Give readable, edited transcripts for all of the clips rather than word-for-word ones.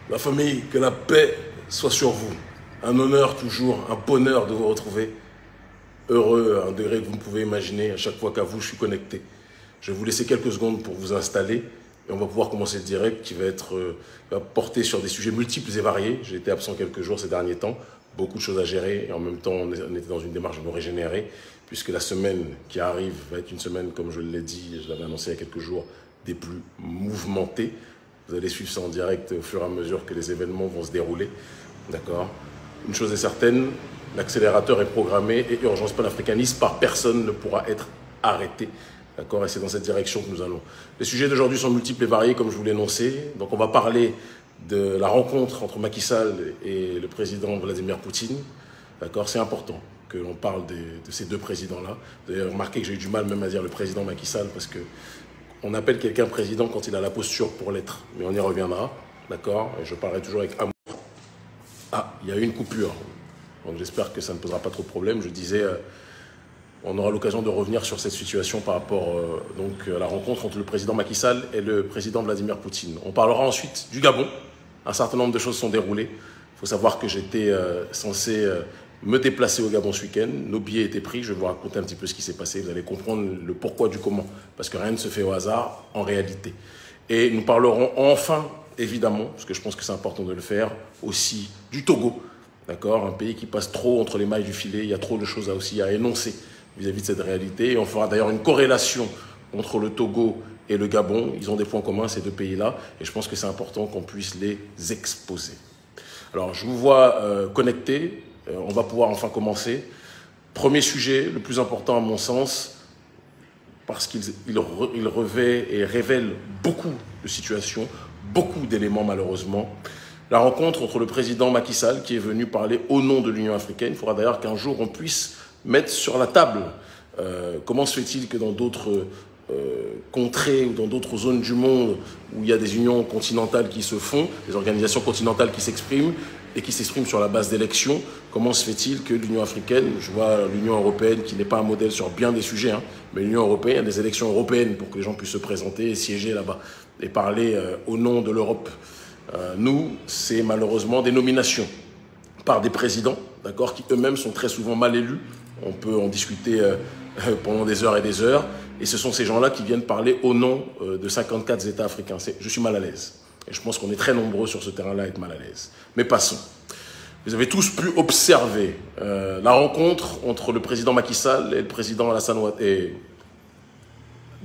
La famille, que la paix soit sur vous. Un honneur toujours, un bonheur de vous retrouver. Heureux à un degré que vous ne pouvez imaginer à chaque fois qu'à vous je suis connecté. Je vais vous laisser quelques secondes pour vous installer et on va pouvoir commencer le direct qui va être porté sur des sujets multiples et variés. J'ai été absent quelques jours ces derniers temps, beaucoup de choses à gérer et en même temps on était dans une démarche de nous régénérer puisque la semaine qui arrive va être une semaine, comme je l'ai dit, je l'avais annoncé il y a quelques jours, des plus mouvementées. Vous allez suivre ça en direct au fur et à mesure que les événements vont se dérouler. D'accord ? Une chose est certaine, l'accélérateur est programmé et Urgence panafricaniste par personne ne pourra être arrêté. D'accord ? Et c'est dans cette direction que nous allons. Les sujets d'aujourd'hui sont multiples et variés, comme je vous l'ai énoncé. Donc on va parler de la rencontre entre Macky Sall et le président Vladimir Poutine. D'accord ? C'est important que l'on parle de ces deux présidents-là. Vous avez remarqué que j'ai eu du mal même à dire le président Macky Sall parce que on appelle quelqu'un président quand il a la posture pour l'être. Mais on y reviendra. D'accord ? Et je parlerai toujours avec amour. Ah, il y a eu une coupure. Donc j'espère que ça ne posera pas trop de problème. Je disais, on aura l'occasion de revenir sur cette situation par rapport à la rencontre entre le président Macky Sall et le président Vladimir Poutine. On parlera ensuite du Gabon. Un certain nombre de choses sont déroulées. Il faut savoir que j'étais censé me déplacer au Gabon ce week-end. Nos billets étaient pris. Je vais vous raconter un petit peu ce qui s'est passé. Vous allez comprendre le pourquoi du comment. Parce que rien ne se fait au hasard en réalité. Et nous parlerons enfin, évidemment, parce que je pense que c'est important de le faire, aussi du Togo. D'accord ? Un pays qui passe trop entre les mailles du filet. Il y a trop de choses aussi à énoncer vis-à-vis de cette réalité. Et on fera d'ailleurs une corrélation entre le Togo et le Gabon. Ils ont des points communs, ces deux pays-là. Et je pense que c'est important qu'on puisse les exposer. Alors, je vous vois connectés. On va pouvoir enfin commencer. Premier sujet, le plus important à mon sens, parce qu'il revêt et révèle beaucoup de situations, beaucoup d'éléments malheureusement. La rencontre entre le président Macky Sall qui est venu parler au nom de l'Union africaine. Il faudra d'ailleurs qu'un jour on puisse mettre sur la table comment se fait-il que dans d'autres contrées ou dans d'autres zones du monde où il y a des unions continentales qui se font, des organisations continentales qui s'expriment et qui s'expriment sur la base d'élections, comment se fait-il que l'Union africaine, je vois l'Union européenne qui n'est pas un modèle sur bien des sujets, hein, mais l'Union européenne, il y a des élections européennes pour que les gens puissent se présenter et siéger là-bas et parler au nom de l'Europe. Nous, c'est malheureusement des nominations par des présidents, d'accord, qui eux-mêmes sont très souvent mal élus. On peut en discuter pendant des heures et des heures. Et ce sont ces gens-là qui viennent parler au nom de 54 États africains. Je suis mal à l'aise. Et je pense qu'on est très nombreux sur ce terrain-là à être mal à l'aise. Mais passons. Vous avez tous pu observer la rencontre entre le président Macky Sall et le président Alassane Ouattara.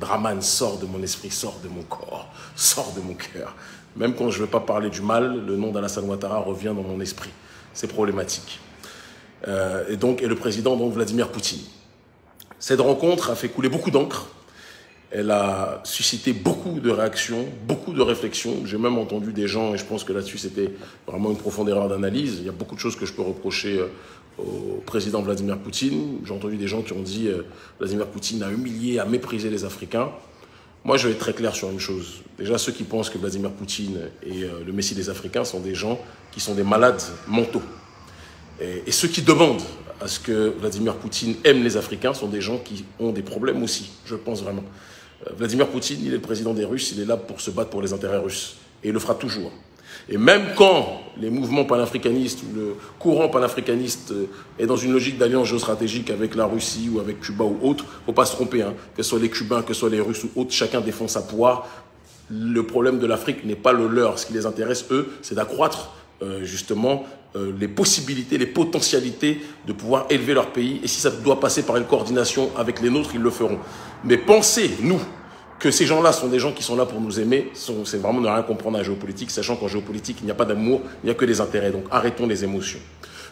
Draman sort de mon esprit, sort de mon corps, sort de mon cœur. Même quand je ne veux pas parler du mal, le nom d'Alassane Ouattara revient dans mon esprit. C'est problématique. Et le président, donc Vladimir Poutine. Cette rencontre a fait couler beaucoup d'encre. Elle a suscité beaucoup de réactions, beaucoup de réflexions. J'ai même entendu des gens, et je pense que là-dessus c'était vraiment une profonde erreur d'analyse. Il y a beaucoup de choses que je peux reprocher au président Vladimir Poutine. J'ai entendu des gens qui ont dit Vladimir Poutine a humilié, a méprisé les Africains. Moi, je vais être très clair sur une chose. Déjà, ceux qui pensent que Vladimir Poutine est le messie des Africains sont des gens qui sont des malades mentaux. Et ceux qui demandent à ce que Vladimir Poutine aime les Africains sont des gens qui ont des problèmes aussi, je pense vraiment. Vladimir Poutine, il est le président des Russes, il est là pour se battre pour les intérêts russes. Et il le fera toujours. Et même quand les mouvements panafricanistes ou le courant panafricaniste est dans une logique d'alliance géostratégique avec la Russie ou avec Cuba ou autre, il ne faut pas se tromper, hein, que ce soit les Cubains, que ce soit les Russes ou autres, chacun défend sa poire. Le problème de l'Afrique n'est pas le leur. Ce qui les intéresse, eux, c'est d'accroître justement les possibilités, les potentialités de pouvoir élever leur pays. Et si ça doit passer par une coordination avec les nôtres, ils le feront. Mais pensez, nous, que ces gens-là sont des gens qui sont là pour nous aimer, c'est vraiment ne rien comprendre à la géopolitique, sachant qu'en géopolitique, il n'y a pas d'amour, il n'y a que des intérêts. Donc arrêtons les émotions.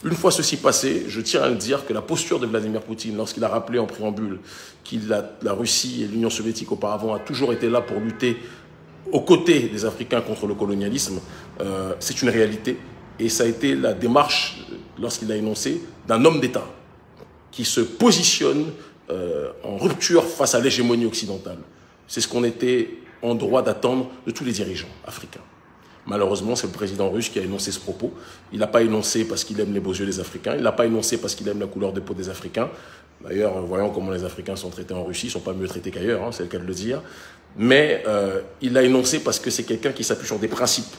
Une fois ceci passé, je tiens à le dire que la posture de Vladimir Poutine, lorsqu'il a rappelé en préambule la Russie et l'Union soviétique auparavant a toujours été là pour lutter aux côtés des Africains contre le colonialisme, c'est une réalité. Et ça a été la démarche, lorsqu'il a énoncé, d'un homme d'État qui se positionne en rupture face à l'hégémonie occidentale. C'est ce qu'on était en droit d'attendre de tous les dirigeants africains. Malheureusement, c'est le président russe qui a énoncé ce propos. Il n'a pas énoncé parce qu'il aime les beaux yeux des Africains. Il n'a pas énoncé parce qu'il aime la couleur de peau des Africains. D'ailleurs, voyons comment les Africains sont traités en Russie. Ils ne sont pas mieux traités qu'ailleurs, hein, c'est le cas de le dire. Mais il l'a énoncé parce que c'est quelqu'un qui s'appuie sur des principes.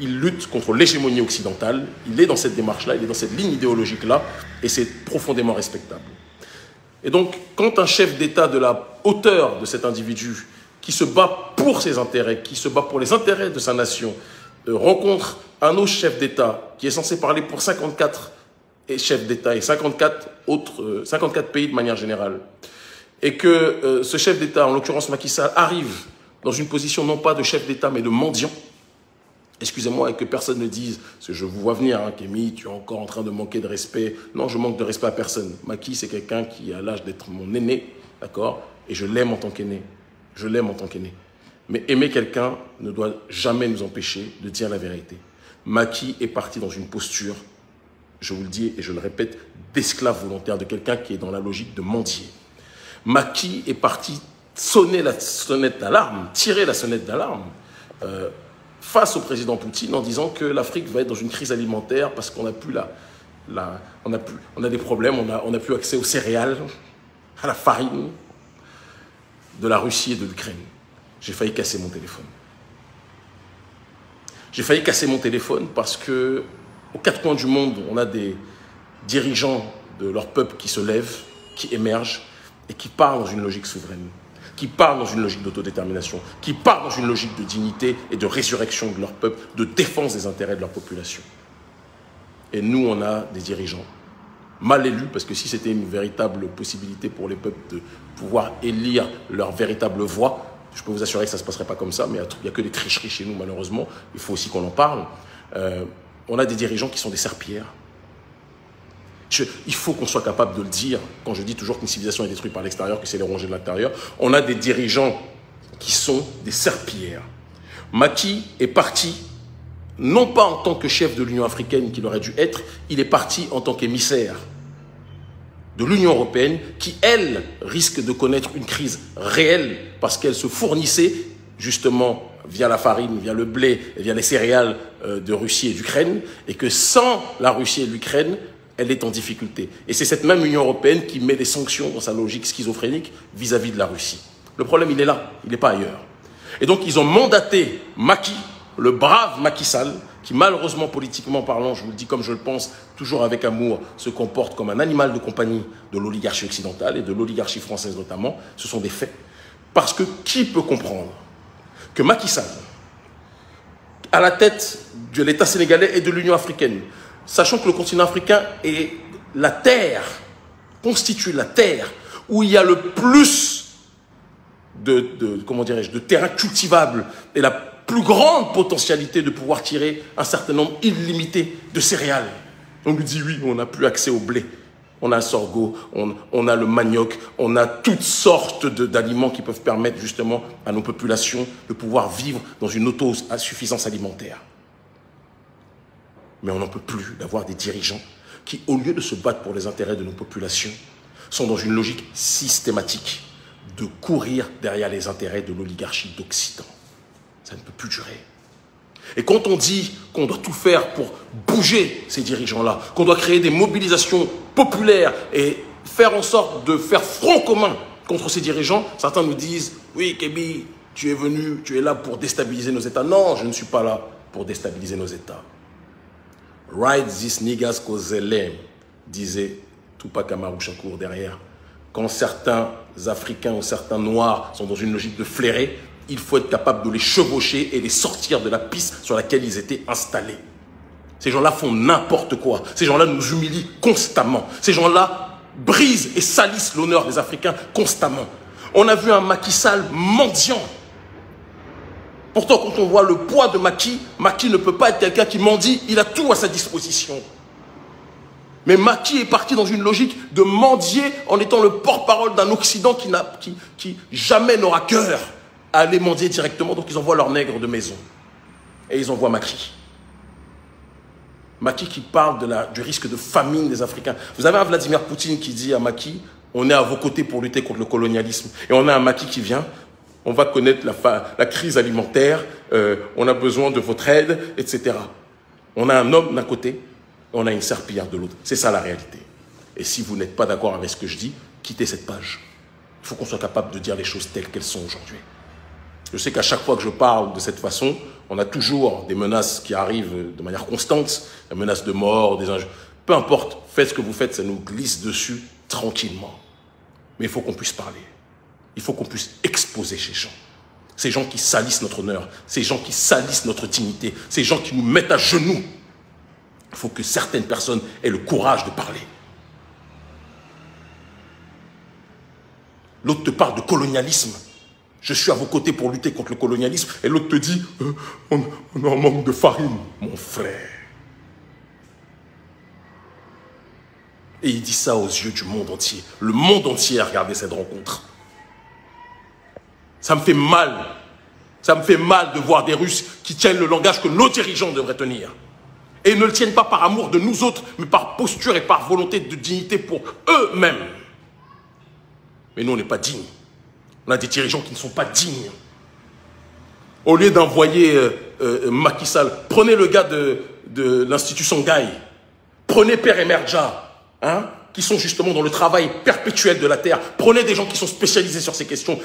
il lutte contre l'hégémonie occidentale, il est dans cette démarche-là, il est dans cette ligne idéologique-là, et c'est profondément respectable. Et donc, quand un chef d'État de la hauteur de cet individu, qui se bat pour ses intérêts, qui se bat pour les intérêts de sa nation, rencontre un autre chef d'État qui est censé parler pour 54 chefs d'État et 54 pays de manière générale, et que ce chef d'État, en l'occurrence Macky Sall, arrive dans une position non pas de chef d'État mais de mendiant, excusez-moi, et que personne ne dise, parce que je vous vois venir, hein, Kémy, tu es encore en train de manquer de respect. Non, je manque de respect à personne. Macky, c'est quelqu'un qui a l'âge d'être mon aîné, d'accord? Et je l'aime en tant qu'aîné. Je l'aime en tant qu'aîné. Mais aimer quelqu'un ne doit jamais nous empêcher de dire la vérité. Macky est parti dans une posture, je vous le dis et je le répète, d'esclave volontaire, de quelqu'un qui est dans la logique de mendier. Macky est parti sonner la sonnette d'alarme, tirer la sonnette d'alarme, face au président Poutine en disant que l'Afrique va être dans une crise alimentaire parce qu'on n'a plus on a des problèmes, on n'a plus accès aux céréales, à la farine de la Russie et de l'Ukraine. J'ai failli casser mon téléphone. J'ai failli casser mon téléphone parce que aux quatre coins du monde, on a des dirigeants de leur peuple qui se lèvent, qui émergent et qui parlent dans une logique souveraine, qui parlent dans une logique d'autodétermination, qui parlent dans une logique de dignité et de résurrection de leur peuple, de défense des intérêts de leur population. Et nous, on a des dirigeants mal élus, parce que si c'était une véritable possibilité pour les peuples de pouvoir élire leur véritable voix, je peux vous assurer que ça ne se passerait pas comme ça, mais il n'y a que des tricheries chez nous, malheureusement. Il faut aussi qu'on en parle. On a des dirigeants qui sont des serpillères. Il faut qu'on soit capable de le dire, quand je dis toujours qu'une civilisation est détruite par l'extérieur, que c'est les rongés de l'intérieur. On a des dirigeants qui sont des serpillères. Macky est parti, non pas en tant que chef de l'Union africaine qu'il aurait dû être, il est parti en tant qu'émissaire de l'Union européenne qui, elle, risque de connaître une crise réelle parce qu'elle se fournissait justement via la farine, via le blé, et via les céréales de Russie et d'Ukraine, et que sans la Russie et l'Ukraine, elle est en difficulté. Et c'est cette même Union européenne qui met des sanctions dans sa logique schizophrénique vis-à-vis de la Russie. Le problème, il est là, il n'est pas ailleurs. Et donc, ils ont mandaté Macky, le brave Macky Sall, qui malheureusement, politiquement parlant, je vous le dis comme je le pense, toujours avec amour, se comporte comme un animal de compagnie de l'oligarchie occidentale et de l'oligarchie française notamment. Ce sont des faits. Parce que qui peut comprendre que Macky Sall, à la tête de l'État sénégalais et de l'Union africaine, sachant que le continent africain est la terre, constitue la terre où il y a le plus de terrain cultivable et la plus grande potentialité de pouvoir tirer un certain nombre illimité de céréales. On lui dit oui, on n'a plus accès au blé. On a le sorgho, on a le manioc, on a toutes sortes d'aliments qui peuvent permettre justement à nos populations de pouvoir vivre dans une autosuffisance alimentaire. Mais on n'en peut plus d'avoir des dirigeants qui, au lieu de se battre pour les intérêts de nos populations, sont dans une logique systématique de courir derrière les intérêts de l'oligarchie d'Occident. Ça ne peut plus durer. Et quand on dit qu'on doit tout faire pour bouger ces dirigeants-là, qu'on doit créer des mobilisations populaires et faire en sorte de faire front commun contre ces dirigeants, certains nous disent « Oui, Kémy, tu es venu, tu es là pour déstabiliser nos États. » Non, je ne suis pas là pour déstabiliser nos États. « Ride these niggas cause they lame », disait Tupac Amaru Shakur derrière. Quand certains Africains ou certains Noirs sont dans une logique de flairer, il faut être capable de les chevaucher et les sortir de la piste sur laquelle ils étaient installés. Ces gens-là font n'importe quoi. Ces gens-là nous humilient constamment. Ces gens-là brisent et salissent l'honneur des Africains constamment. On a vu un Macky Sall mendiant. Pourtant, quand on voit le poids de Macky, Macky ne peut pas être quelqu'un qui mendie. Il a tout à sa disposition. Mais Macky est parti dans une logique de mendier en étant le porte-parole d'un Occident qui jamais n'aura cœur à aller mendier directement. Donc ils envoient leurs nègres de maison. Et ils envoient Macky. Macky qui parle du risque de famine des Africains. Vous avez un Vladimir Poutine qui dit à Macky, on est à vos côtés pour lutter contre le colonialisme. Et on a un Macky qui vient, on va connaître la crise alimentaire, on a besoin de votre aide, etc. On a un homme d'un côté, on a une serpillière de l'autre. C'est ça la réalité. Et si vous n'êtes pas d'accord avec ce que je dis, quittez cette page. Il faut qu'on soit capable de dire les choses telles qu'elles sont aujourd'hui. Je sais qu'à chaque fois que je parle de cette façon, On a toujours des menaces qui arrivent de manière constante, des menaces de mort, des injures. Peu importe, faites ce que vous faites, ça nous glisse dessus tranquillement. Mais il faut qu'on puisse parler. Il faut qu'on puisse exposer ces gens qui salissent notre honneur, ces gens qui salissent notre dignité, ces gens qui nous mettent à genoux. Il faut que certaines personnes aient le courage de parler. L'autre te parle de colonialisme. Je suis à vos côtés pour lutter contre le colonialisme. Et l'autre te dit, on a un manque de farine, mon frère. Et il dit ça aux yeux du monde entier. Le monde entier a regardé cette rencontre. Ça me fait mal. Ça me fait mal de voir des Russes qui tiennent le langage que nos dirigeants devraient tenir. Et ils ne le tiennent pas par amour de nous autres, mais par posture et par volonté de dignité pour eux-mêmes. Mais nous, on n'est pas dignes. On a des dirigeants qui ne sont pas dignes. Au lieu d'envoyer Macky Sall, prenez le gars de l'Institut Sangaï, prenez Père Emerja, hein, qui sont justement dans le travail perpétuel de la terre. Prenez des gens qui sont spécialisés sur ces questions,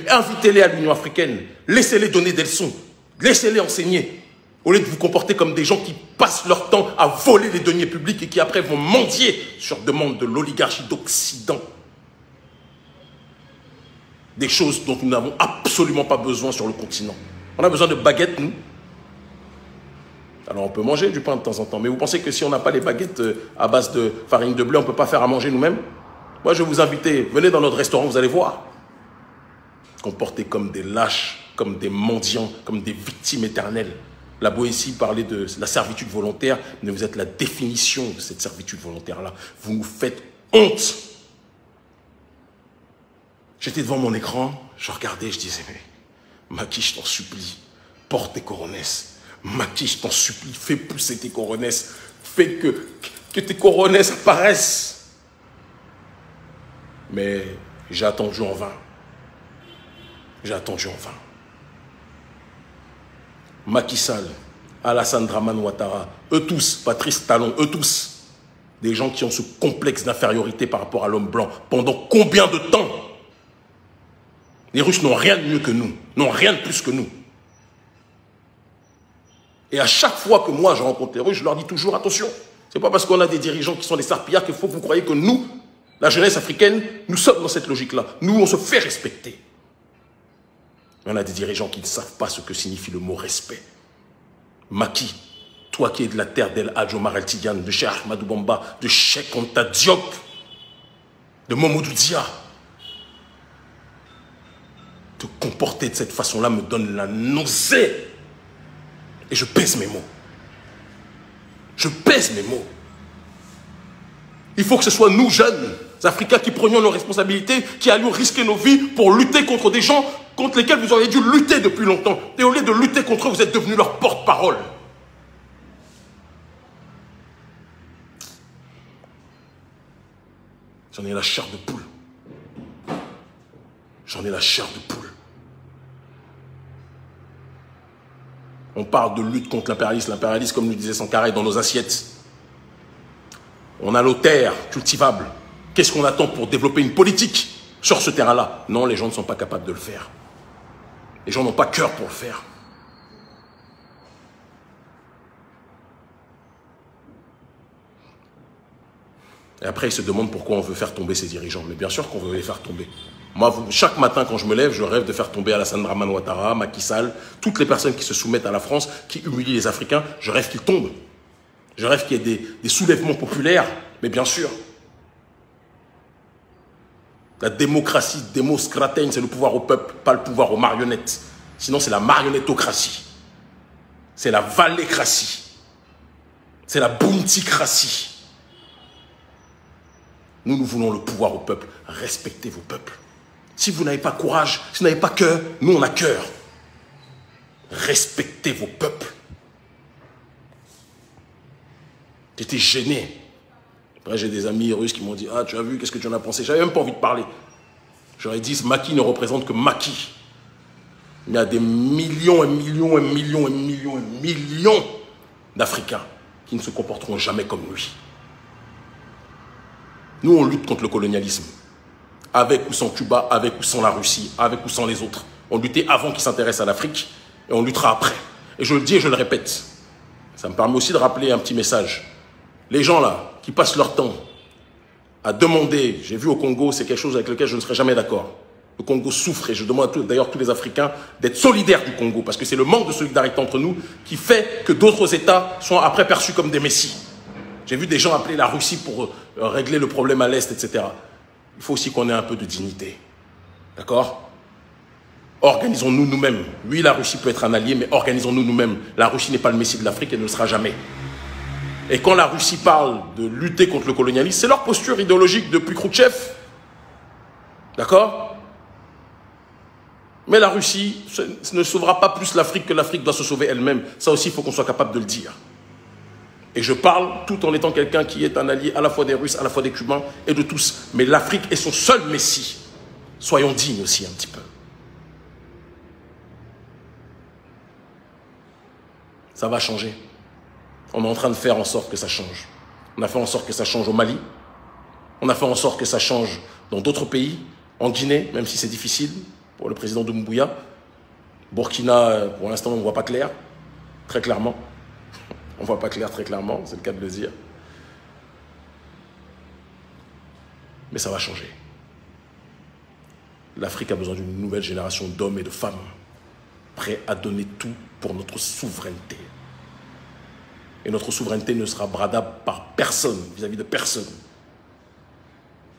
invitez-les à l'Union africaine, laissez-les donner des leçons, laissez-les enseigner, au lieu de vous comporter comme des gens qui passent leur temps à voler les deniers publics et qui après vont mendier sur demande de l'oligarchie d'Occident. Des choses dont nous n'avons absolument pas besoin sur le continent. On a besoin de baguettes, nous. Alors on peut manger du pain de temps en temps, mais vous pensez que si on n'a pas les baguettes à base de farine de blé, on ne peut pas faire à manger nous-mêmes? Moi je vais vous inviter, venez dans notre restaurant, vous allez voir. Comportés comme des lâches, comme des mendiants, comme des victimes éternelles. La Boétie parlait de la servitude volontaire, mais vous êtes la définition de cette servitude volontaire-là. Vous nous faites honte. J'étais devant mon écran, je regardais, je disais, mais Macky, je t'en supplie, porte tes coronesses. Macky, je t'en supplie, fais pousser tes coronesses. Fais que tes coronesses apparaissent. Mais j'ai attendu en vain. J'ai attendu en vain. Macky Sall, Alassane Dramane Ouattara, eux tous, Patrice Talon, eux tous, des gens qui ont ce complexe d'infériorité par rapport à l'homme blanc. Pendant combien de temps? Les Russes n'ont rien de mieux que nous, n'ont rien de plus que nous. Et à chaque fois que moi je rencontre les Russes, je leur dis toujours attention. C'est pas parce qu'on a des dirigeants qui sont des sarpillards qu'il faut que vous croyez que nous, la jeunesse africaine, nous sommes dans cette logique-là. Nous, on se fait respecter. Mais on a des dirigeants qui ne savent pas ce que signifie le mot respect. Macky, toi qui es de la terre d'El Hadj Omar El Tidiane, de Cheikh Ahmadou Bamba, de Cheikh Anta Diop, de Mamadou Dia, te comporter de cette façon-là me donne la nausée. Et je pèse mes mots. Je pèse mes mots. Il faut que ce soit nous, jeunes Africains, qui prenions nos responsabilités, qui allions risquer nos vies pour lutter contre des gens contre lesquels vous auriez dû lutter depuis longtemps. Et au lieu de lutter contre eux, vous êtes devenus leur porte-parole. J'en ai la chair de poule. J'en ai la chair de poule. On parle de lutte contre l'impérialisme. L'impérialisme, comme nous disait Sankara, est dans nos assiettes. On a nos terres cultivables. Qu'est-ce qu'on attend pour développer une politique sur ce terrain-là? Non, les gens ne sont pas capables de le faire. Les gens n'ont pas cœur pour le faire. Et après, ils se demandent pourquoi on veut faire tomber ces dirigeants. Mais bien sûr qu'on veut les faire tomber. Moi, chaque matin, quand je me lève, je rêve de faire tomber Alassane Dramane Ouattara, Macky Sall, toutes les personnes qui se soumettent à la France, qui humilient les Africains. Je rêve qu'ils tombent. Je rêve qu'il y ait des soulèvements populaires. Mais bien sûr. La démocratie, démoscratène, c'est le pouvoir au peuple, pas le pouvoir aux marionnettes. Sinon, c'est la marionnettocratie. C'est la valécratie. C'est la bounticratie. Nous, nous voulons le pouvoir au peuple. Respectez vos peuples. Si vous n'avez pas courage, si vous n'avez pas cœur, nous, on a cœur. Respectez vos peuples. J'étais gêné. Après, j'ai des amis russes qui m'ont dit « Ah, tu as vu, qu'est-ce que tu en as pensé ?» J'avais même pas envie de parler. J'aurais dit « Macky ne représente que Macky. » Il y a des millions et millions et millions et millions et millions d'Africains qui ne se comporteront jamais comme lui. Nous, on lutte contre le colonialisme. Avec ou sans Cuba, avec ou sans la Russie, avec ou sans les autres. On luttait avant qu'ils s'intéressent à l'Afrique et on luttera après. Et je le dis et je le répète. Ça me permet aussi de rappeler un petit message. Les gens là, qui passent leur temps à demander, j'ai vu au Congo, c'est quelque chose avec lequel je ne serai jamais d'accord. Le Congo souffre et je demande d'ailleurs à tous les Africains d'être solidaires du Congo parce que c'est le manque de solidarité entre nous qui fait que d'autres États sont après perçus comme des messies. J'ai vu des gens appeler la Russie pour régler le problème à l'Est, etc. Il faut aussi qu'on ait un peu de dignité. D'accord? Organisons-nous nous-mêmes. Oui, la Russie peut être un allié, mais organisons-nous nous-mêmes. La Russie n'est pas le messie de l'Afrique et ne le sera jamais. Et quand la Russie parle de lutter contre le colonialisme, c'est leur posture idéologique depuis Khrouchtchev. D'accord? Mais la Russie ne sauvera pas plus l'Afrique que l'Afrique doit se sauver elle-même. Ça aussi, il faut qu'on soit capable de le dire. Et je parle tout en étant quelqu'un qui est un allié à la fois des Russes, à la fois des Cubains et de tous. Mais l'Afrique est son seul messie. Soyons dignes aussi un petit peu. Ça va changer. On est en train de faire en sorte que ça change. On a fait en sorte que ça change au Mali. On a fait en sorte que ça change dans d'autres pays. En Guinée, même si c'est difficile pour le président Doumbouya. Burkina, pour l'instant, on ne voit pas clair. Très clairement. On ne voit pas clair très clairement, c'est le cas de le dire. Mais ça va changer. L'Afrique a besoin d'une nouvelle génération d'hommes et de femmes prêts à donner tout pour notre souveraineté. Et notre souveraineté ne sera bradable par personne, vis-à-vis de personne.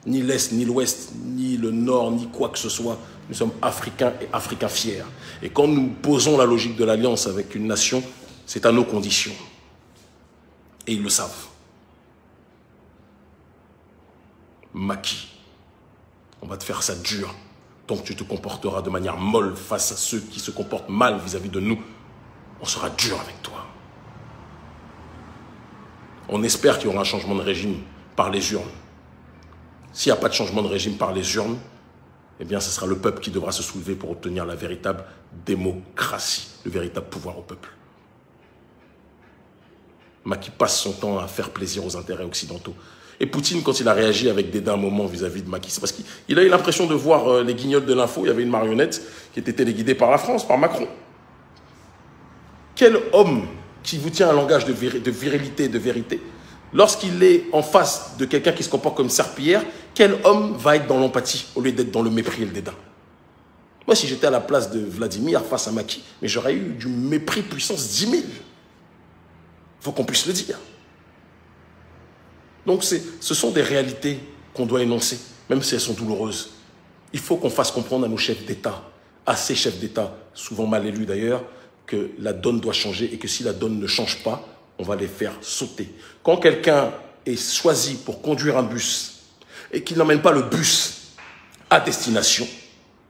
Ni l'Est, ni l'Ouest, ni le Nord, ni quoi que ce soit. Nous sommes Africains et Africains fiers. Et quand nous posons la logique de l'alliance avec une nation, c'est à nos conditions. Et ils le savent. Macky, on va te faire ça dur. Tant que tu te comporteras de manière molle face à ceux qui se comportent mal vis-à-vis de nous, on sera dur avec toi. On espère qu'il y aura un changement de régime par les urnes. S'il n'y a pas de changement de régime par les urnes, eh bien, ce sera le peuple qui devra se soulever pour obtenir la véritable démocratie, le véritable pouvoir au peuple. Macky passe son temps à faire plaisir aux intérêts occidentaux. Et Poutine, quand il a réagi avec dédain un moment vis-à-vis de Macky, c'est parce qu'il a eu l'impression de voir les guignols de l'info. Il y avait une marionnette qui était téléguidée par la France, par Macron. Quel homme qui vous tient un langage de virilité et de vérité, lorsqu'il est en face de quelqu'un qui se comporte comme serpillière, quel homme va être dans l'empathie au lieu d'être dans le mépris et le dédain? Moi, si j'étais à la place de Vladimir face à Macky, mais j'aurais eu du mépris puissance 10 000. Il faut qu'on puisse le dire. Donc, ce sont des réalités qu'on doit énoncer, même si elles sont douloureuses. Il faut qu'on fasse comprendre à nos chefs d'État, à ces chefs d'État, souvent mal élus d'ailleurs, que la donne doit changer et que si la donne ne change pas, on va les faire sauter. Quand quelqu'un est choisi pour conduire un bus et qu'il n'emmène pas le bus à destination,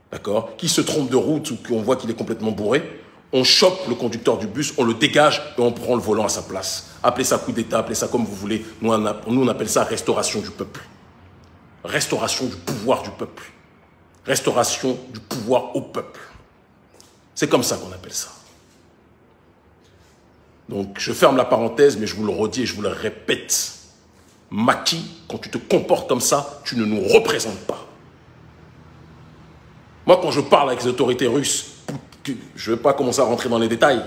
d'accord, qui se trompe de route ou qu'on voit qu'il est complètement bourré, on chope le conducteur du bus, on le dégage et on prend le volant à sa place. Appelez ça coup d'État, appelez ça comme vous voulez. Nous, on appelle ça restauration du peuple. Restauration du pouvoir du peuple. Restauration du pouvoir au peuple. C'est comme ça qu'on appelle ça. Donc, je ferme la parenthèse, mais je vous le redis et je vous le répète. Macky, quand tu te comportes comme ça, tu ne nous représentes pas. Moi, quand je parle avec les autorités russes, je ne vais pas commencer à rentrer dans les détails,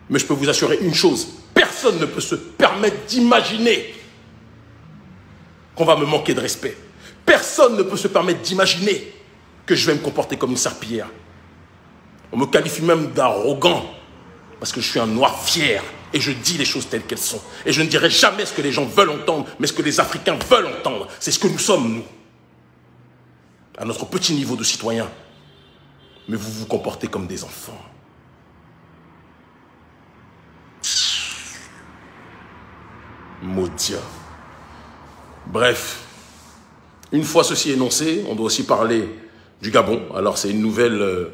mais je peux vous assurer une chose, personne ne peut se permettre d'imaginer qu'on va me manquer de respect. Personne ne peut se permettre d'imaginer que je vais me comporter comme une serpillière. On me qualifie même d'arrogant, parce que je suis un noir fier, et je dis les choses telles qu'elles sont. Et je ne dirai jamais ce que les gens veulent entendre, mais ce que les Africains veulent entendre. C'est ce que nous sommes, nous. À notre petit niveau de citoyens. Mais vous vous comportez comme des enfants. Maudit. Bref, une fois ceci énoncé, on doit aussi parler du Gabon. Alors c'est une nouvelle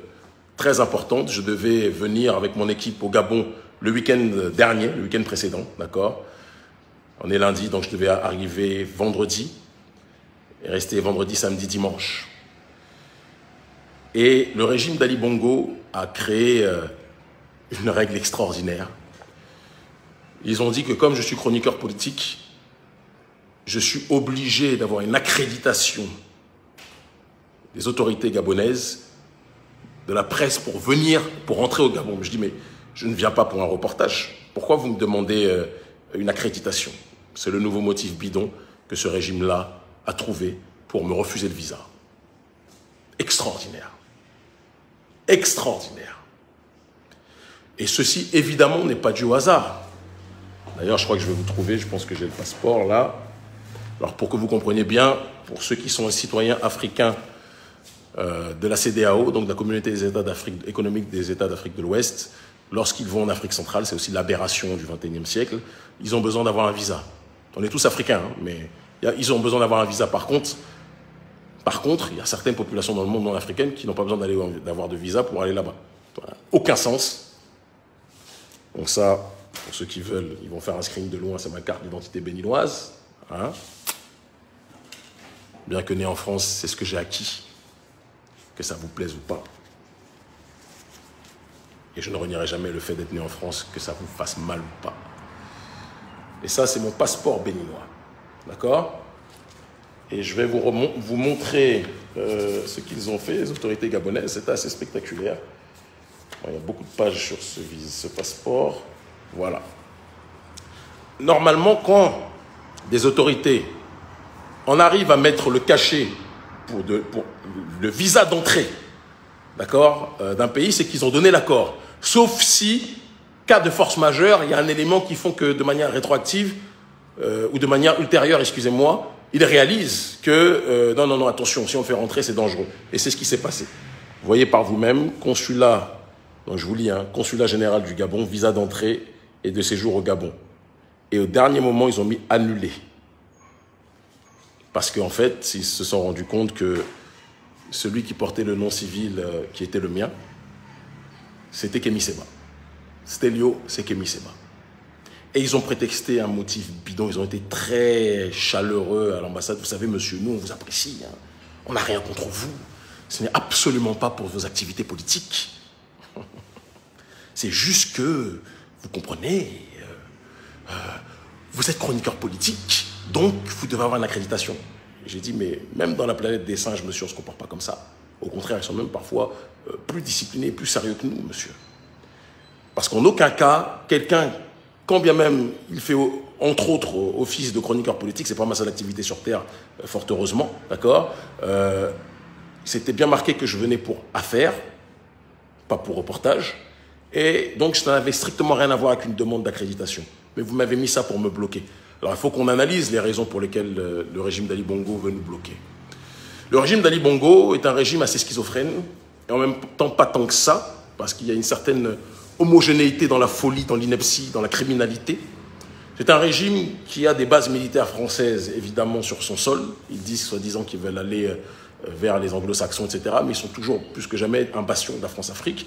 très importante. Je devais venir avec mon équipe au Gabon le week-end dernier, le week-end précédent, d'accord? On est lundi, donc je devais arriver vendredi et rester vendredi, samedi, dimanche. Et le régime d'Ali Bongo a créé une règle extraordinaire. Ils ont dit que comme je suis chroniqueur politique, je suis obligé d'avoir une accréditation des autorités gabonaises, de la presse pour venir, pour rentrer au Gabon. Je dis, mais Je ne viens pas pour un reportage. Pourquoi vous me demandez une accréditation? C'est le nouveau motif bidon que ce régime-là a trouvé pour me refuser le visa. Extraordinaire. Extraordinaire. Et ceci, évidemment, n'est pas dû au hasard. D'ailleurs, je crois que je vais vous trouver, je pense que j'ai le passeport là. Alors, pour que vous compreniez bien, pour ceux qui sont citoyens africains de la CEDEAO, donc de la Communauté des États économiques des États d'Afrique de l'Ouest, lorsqu'ils vont en Afrique centrale, c'est aussi l'aberration du XXIe siècle, ils ont besoin d'avoir un visa. On est tous africains, hein, mais ils ont besoin d'avoir un visa. Par contre, il y a certaines populations dans le monde non africaines qui n'ont pas besoin d'avoir de visa pour aller là-bas. Voilà. Aucun sens. Donc ça, pour ceux qui veulent, ils vont faire un screen de loin, c'est ma carte d'identité béninoise. Hein. Bien que né en France, c'est ce que j'ai acquis, que ça vous plaise ou pas. Et je ne renierai jamais le fait d'être né en France, que ça vous fasse mal ou pas. Et ça, c'est mon passeport béninois. D'accord? Et je vais vous montrer ce qu'ils ont fait, les autorités gabonaises. C'est assez spectaculaire. Bon, il y a beaucoup de pages sur ce passeport. Voilà. Normalement, quand des autorités en arrivent à mettre le cachet pour le visa d'entrée, d'accord, d'un pays, c'est qu'ils ont donné l'accord. Sauf si, cas de force majeure, il y a un élément qui font que de manière rétroactive, ou de manière ultérieure, excusez-moi, ils réalisent que, non, attention, si on fait rentrer, c'est dangereux. Et c'est ce qui s'est passé. Vous voyez par vous-même, consulat, donc je vous lis, hein, consulat général du Gabon, visa d'entrée et de séjour au Gabon. Et au dernier moment, ils ont mis annulé. Parce qu'en fait, ils se sont rendus compte que celui qui portait le nom civil, qui était le mien, c'était Kémy Séba. Stélio, c'est Kémy Séba. Et ils ont prétexté un motif bidon. Ils ont été très chaleureux à l'ambassade. Vous savez, monsieur, nous, on vous apprécie. Hein. On n'a rien contre vous. Ce n'est absolument pas pour vos activités politiques. C'est juste que, vous comprenez, vous êtes chroniqueur politique, donc vous devez avoir une accréditation. J'ai dit, mais même dans la planète des singes, monsieur, on ne se comporte pas comme ça. Au contraire, ils sont même parfois plus disciplinés, plus sérieux que nous, monsieur. Parce qu'en aucun cas, quelqu'un, quand bien même il fait, entre autres, office de chroniqueur politique, c'est pas ma seule activité sur Terre, fort heureusement, d'accord, c'était bien marqué que je venais pour affaires, pas pour reportage, et donc ça n'avait strictement rien à voir avec une demande d'accréditation. Mais vous m'avez mis ça pour me bloquer. Alors il faut qu'on analyse les raisons pour lesquelles le régime d'Ali Bongo veut nous bloquer. Le régime d'Ali Bongo est un régime assez schizophrène, et en même temps pas tant que ça, parce qu'il y a une certaine homogénéité dans la folie, dans l'ineptie, dans la criminalité. C'est un régime qui a des bases militaires françaises, évidemment, sur son sol. Ils disent, soi-disant, qu'ils veulent aller vers les anglo-saxons, etc. Mais ils sont toujours, plus que jamais, un bastion de la France-Afrique.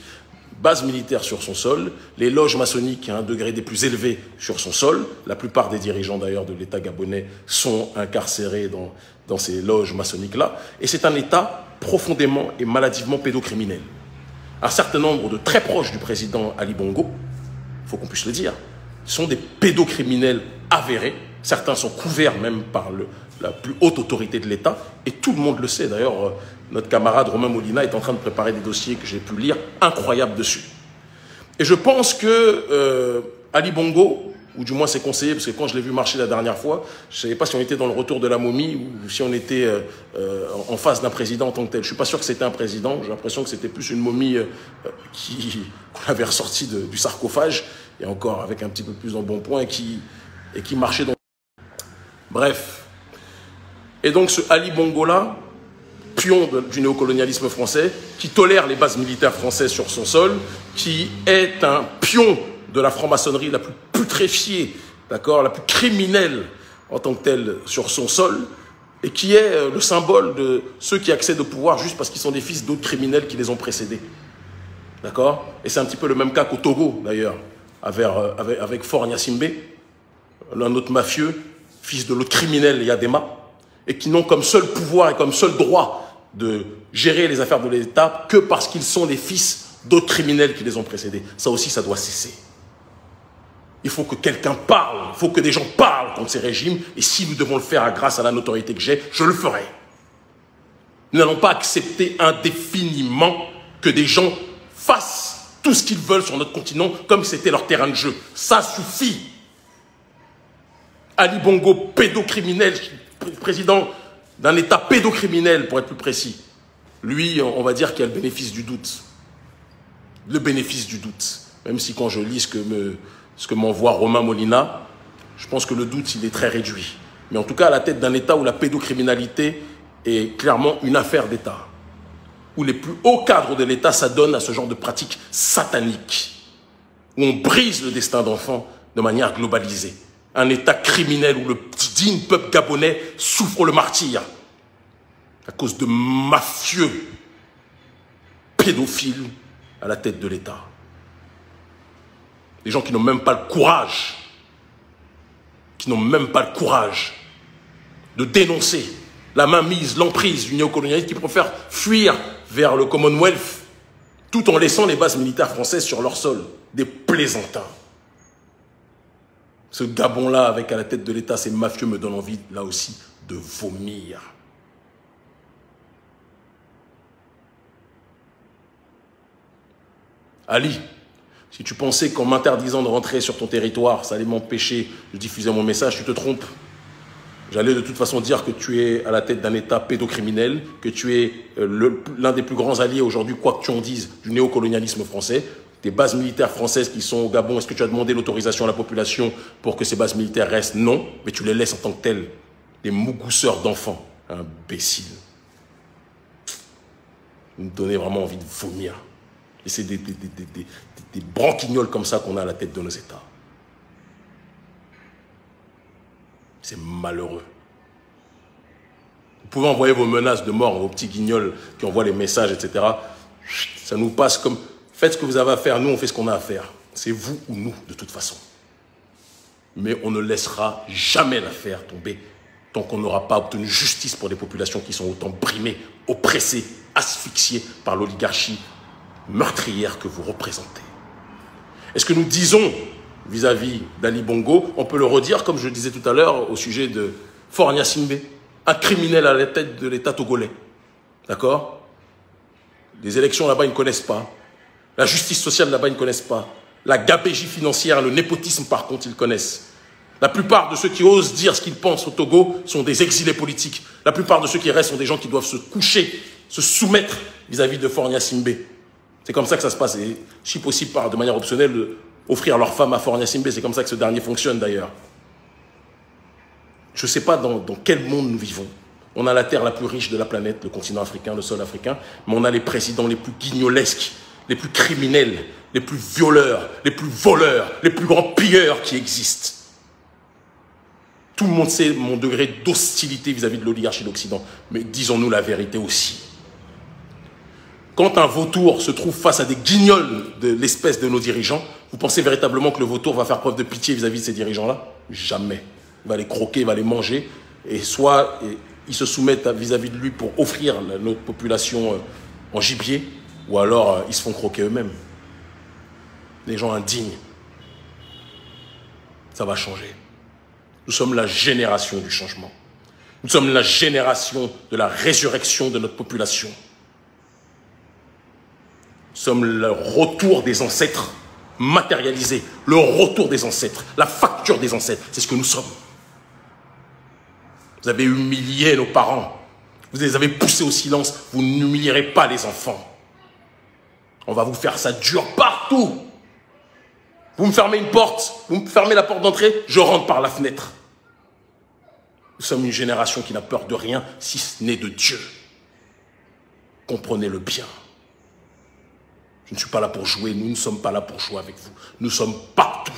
Base militaire sur son sol, les loges maçonniques à un degré des plus élevés sur son sol. La plupart des dirigeants, d'ailleurs, de l'État gabonais sont incarcérés dans ces loges maçonniques-là. Et c'est un État profondément et maladivement pédocriminel. Un certain nombre de très proches du président Ali Bongo, il faut qu'on puisse le dire, sont des pédocriminels avérés. Certains sont couverts même par la plus haute autorité de l'État. Et tout le monde le sait. D'ailleurs, notre camarade Romain Molina est en train de préparer des dossiers que j'ai pu lire, incroyables dessus. Et je pense que Ali Bongo, ou du moins ses conseillers, parce que quand je l'ai vu marcher la dernière fois, je ne savais pas si on était dans le retour de la momie ou si on était en face d'un président en tant que tel. Je ne suis pas sûr que c'était un président, j'ai l'impression que c'était plus une momie qu'on avait ressortie du sarcophage, et encore avec un petit peu plus d'embonpoint, et qui marchait dans... Bref. Et donc ce Ali Bongo-là, pion du néocolonialisme français, qui tolère les bases militaires françaises sur son sol, qui est un pion de la franc-maçonnerie la plus putréfiée, d'accord, la plus criminelle en tant que telle sur son sol, et qui est le symbole de ceux qui accèdent au pouvoir juste parce qu'ils sont des fils d'autres criminels qui les ont précédés. D'accord? Et c'est un petit peu le même cas qu'au Togo, d'ailleurs, avec Faure Gnassingbé, l'un autre mafieux, fils de l'autre criminel Yadema, et qui n'ont comme seul pouvoir et comme seul droit de gérer les affaires de l'État que parce qu'ils sont les fils d'autres criminels qui les ont précédés. Ça aussi, ça doit cesser. Il faut que quelqu'un parle, il faut que des gens parlent contre ces régimes, et si nous devons le faire grâce à la notoriété que j'ai, je le ferai. Nous n'allons pas accepter indéfiniment que des gens fassent tout ce qu'ils veulent sur notre continent comme si c'était leur terrain de jeu. Ça suffit. Ali Bongo, pédocriminel, président d'un État pédocriminel, pour être plus précis. Lui, on va dire qu'il a le bénéfice du doute. Le bénéfice du doute. Même si quand je lis ce que m'envoie Romain Molina, je pense que le doute, il est très réduit. Mais en tout cas, à la tête d'un État où la pédocriminalité est clairement une affaire d'État. Où les plus hauts cadres de l'État s'adonnent à ce genre de pratiques sataniques. Où on brise le destin d'enfants de manière globalisée. Un État criminel où le digne peuple gabonais souffre le martyre à cause de mafieux pédophiles à la tête de l'État. Des gens qui n'ont même pas le courage, de dénoncer la mainmise, l'emprise du néocolonialisme, qui préfèrent fuir vers le Commonwealth tout en laissant les bases militaires françaises sur leur sol. Des plaisantins. Ce Gabon-là, avec à la tête de l'État, ces mafieux me donnent envie, là aussi, de vomir. Ali, si tu pensais qu'en m'interdisant de rentrer sur ton territoire, ça allait m'empêcher de diffuser mon message, tu te trompes. J'allais de toute façon dire que tu es à la tête d'un État pédocriminel, que tu es l'un des plus grands alliés aujourd'hui, quoi que tu en dises, du néocolonialisme français. Tes bases militaires françaises qui sont au Gabon, est-ce que tu as demandé l'autorisation à la population pour que ces bases militaires restent? Non, mais tu les laisses en tant que telles. Des mougousseurs d'enfants. Imbéciles. Vous me donnez vraiment envie de vomir. Et c'est des branquignoles comme ça qu'on a à la tête de nos États. C'est malheureux. Vous pouvez envoyer vos menaces de mort, vos petits guignols qui envoient les messages, etc. Ça nous passe comme... Faites ce que vous avez à faire, nous on fait ce qu'on a à faire. C'est vous ou nous, de toute façon. Mais on ne laissera jamais l'affaire tomber tant qu'on n'aura pas obtenu justice pour des populations qui sont autant brimées, oppressées, asphyxiées par l'oligarchie meurtrière que vous représentez. Est-ce que nous disons, vis-à-vis d'Ali Bongo, on peut le redire, comme je le disais tout à l'heure, au sujet de Faure Gnassingbé, un criminel à la tête de l'État togolais. D'accord? Les élections là-bas, ils ne connaissent pas. La justice sociale là-bas, ils ne connaissent pas. La gabégie financière, le népotisme, par contre, ils connaissent. La plupart de ceux qui osent dire ce qu'ils pensent au Togo sont des exilés politiques. La plupart de ceux qui restent sont des gens qui doivent se coucher, se soumettre vis-à-vis de Faure Gnassingbé. C'est comme ça que ça se passe. Et si possible, de manière optionnelle, offrir leur femme à Faure Gnassingbé. C'est comme ça que ce dernier fonctionne d'ailleurs. Je ne sais pas dans quel monde nous vivons. On a la terre la plus riche de la planète, le continent africain, le sol africain, mais on a les présidents les plus guignolesques, les plus criminels, les plus violeurs, les plus voleurs, les plus grands pilleurs qui existent. Tout le monde sait mon degré d'hostilité vis-à-vis de l'oligarchie d'Occident, mais disons-nous la vérité aussi. Quand un vautour se trouve face à des guignols de l'espèce de nos dirigeants, vous pensez véritablement que le vautour va faire preuve de pitié vis-à-vis de ces dirigeants-là? Jamais. Il va les croquer, il va les manger, et soit ils se soumettent vis-à-vis de lui pour offrir notre population en gibier, ou alors ils se font croquer eux-mêmes. Les gens indignes. Ça va changer. Nous sommes la génération du changement. Nous sommes la génération de la résurrection de notre population. Nous sommes le retour des ancêtres matérialisé, le retour des ancêtres, la facture des ancêtres. C'est ce que nous sommes. Vous avez humilié nos parents. Vous les avez poussés au silence. Vous n'humilierez pas les enfants. On va vous faire ça dur partout. Vous me fermez une porte, vous me fermez la porte d'entrée, je rentre par la fenêtre. Nous sommes une génération qui n'a peur de rien, si ce n'est de Dieu. Comprenez-le bien. Je ne suis pas là pour jouer, nous ne sommes pas là pour jouer avec vous. Nous sommes partout.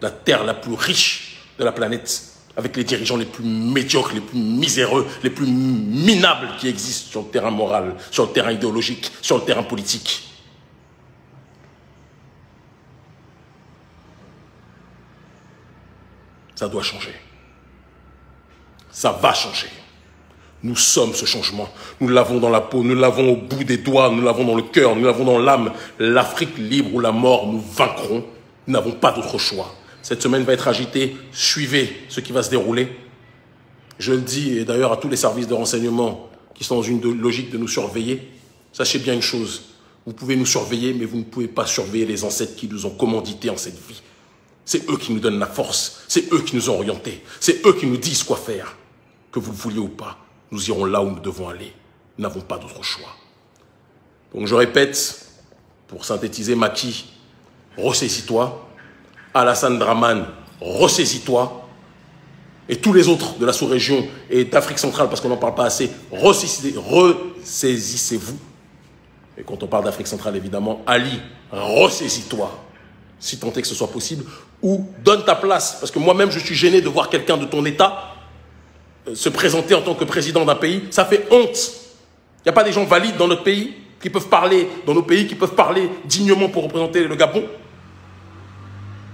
La terre la plus riche de la planète, avec les dirigeants les plus médiocres, les plus miséreux, les plus minables qui existent sur le terrain moral, sur le terrain idéologique, sur le terrain politique. Ça doit changer. Ça va changer. Nous sommes ce changement. Nous l'avons dans la peau, nous l'avons au bout des doigts, nous l'avons dans le cœur, nous l'avons dans l'âme. L'Afrique libre ou la mort, nous vaincrons. Nous n'avons pas d'autre choix. Cette semaine va être agitée. Suivez ce qui va se dérouler. Je le dis, et d'ailleurs à tous les services de renseignement qui sont dans une logique de nous surveiller, Sachez bien une chose, vous pouvez nous surveiller, mais vous ne pouvez pas surveiller les ancêtres qui nous ont commandités en cette vie. C'est eux qui nous donnent la force, c'est eux qui nous ont orientés, c'est eux qui nous disent quoi faire. Que vous le vouliez ou pas, nous irons là où nous devons aller. Nous n'avons pas d'autre choix. Donc je répète, pour synthétiser, Macky, ressaisis-toi. Alassane Dramane, ressaisis-toi. Et tous les autres de la sous-région et d'Afrique centrale, parce qu'on n'en parle pas assez, ressaisissez-vous. Et quand on parle d'Afrique centrale, évidemment, Ali, ressaisis-toi, si tant est que ce soit possible, ou donne ta place. Parce que moi-même, je suis gêné de voir quelqu'un de ton État se présenter en tant que président d'un pays. Ça fait honte. Il n'y a pas des gens valides dans notre pays qui peuvent parler, dans nos pays, qui peuvent parler dignement pour représenter le Gabon.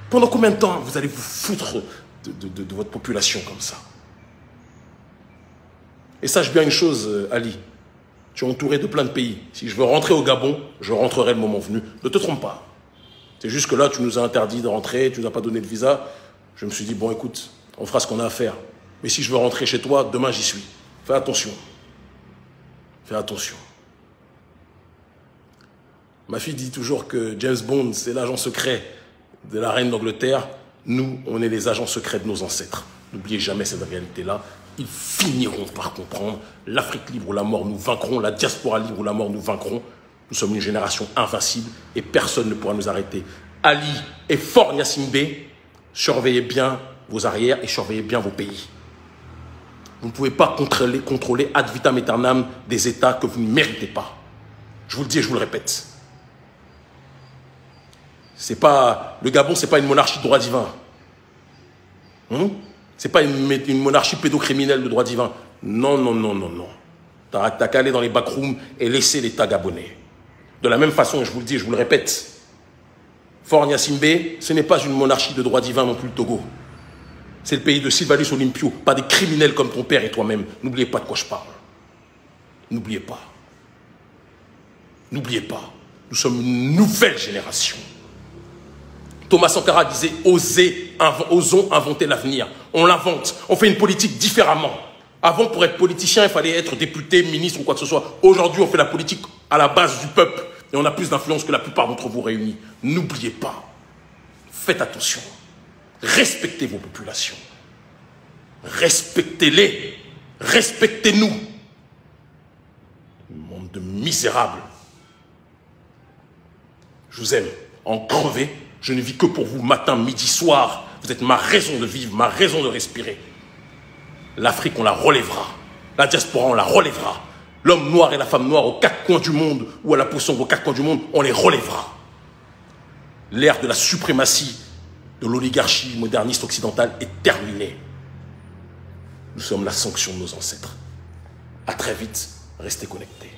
Pendant combien de temps vous allez vous foutre de votre population comme ça? Et sache bien une chose, Ali, tu es entouré de plein de pays. Si je veux rentrer au Gabon, je rentrerai le moment venu. Ne te trompe pas. C'est juste que là, tu nous as interdit de rentrer, tu nous as pas donné de visa. Je me suis dit, bon, écoute, on fera ce qu'on a à faire. Mais si je veux rentrer chez toi, demain, j'y suis. Fais attention. Fais attention. Ma fille dit toujours que James Bond, c'est l'agent secret de la reine d'Angleterre. Nous, on est les agents secrets de nos ancêtres. N'oubliez jamais cette réalité-là. Ils finiront par comprendre. L'Afrique libre ou la mort, nous vaincrons. La diaspora libre ou la mort, nous vaincrons. Nous sommes une génération invincible et personne ne pourra nous arrêter. Ali et Fort Gnassingbé, surveillez bien vos arrières et surveillez bien vos pays. Vous ne pouvez pas contrôler ad vitam aeternam des États que vous ne méritez pas. Je vous le dis et je vous le répète. Le Gabon, ce n'est pas une monarchie de droit divin. Ce n'est pas une monarchie pédocriminelle de droit divin. Non, non, non, non, non. Tu n'as qu'à aller dans les backrooms et laisser l'État gabonais. De la même façon, je vous le dis et je vous le répète, Fort Gnassingbé, ce n'est pas une monarchie de droit divin non plus le Togo. C'est le pays de Sylvanus Olympio, pas des criminels comme ton père et toi-même. N'oubliez pas de quoi je parle. N'oubliez pas. N'oubliez pas. Nous sommes une nouvelle génération. Thomas Sankara disait « Osons inventer l'avenir ». On l'invente, on fait une politique différemment. Avant, pour être politicien, il fallait être député, ministre ou quoi que ce soit. Aujourd'hui, on fait la politique à la base du peuple. Et on a plus d'influence que la plupart d'entre vous réunis. N'oubliez pas. Faites attention. Respectez vos populations. Respectez-les. Respectez-nous. Monde de misérables. Je vous aime. En crever. Je ne vis que pour vous, matin, midi, soir. Vous êtes ma raison de vivre, ma raison de respirer. L'Afrique, on la relèvera. La diaspora, on la relèvera. L'homme noir et la femme noire aux quatre coins du monde, ou à la position aux quatre coins du monde, on les relèvera. L'ère de la suprématie de l'oligarchie moderniste occidentale est terminée. Nous sommes la sanction de nos ancêtres. À très vite, restez connectés.